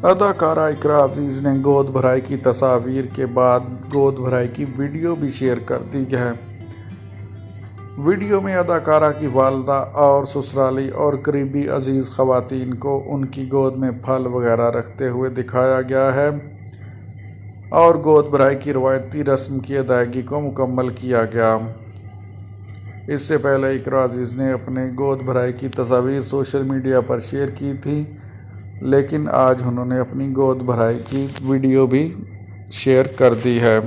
अदाकारा इकरा अजीज़ ने गोद भराई की तस्वीर के बाद गोद भराई की वीडियो भी शेयर कर दी है। वीडियो में अदाकारा की वालदा और ससुराली और करीबी अजीज़ ख़वातीन को उनकी गोद में फल वगैरह रखते हुए दिखाया गया है और गोद भराई की रवायती रस्म की अदायगी को मुकम्मल किया गया। इससे पहले इकरा अजीज़ ने अपने गोद भराई की तस्वीर सोशल मीडिया पर शेयर की थी, लेकिन आज उन्होंने अपनी गोद भराई की वीडियो भी शेयर कर दी है।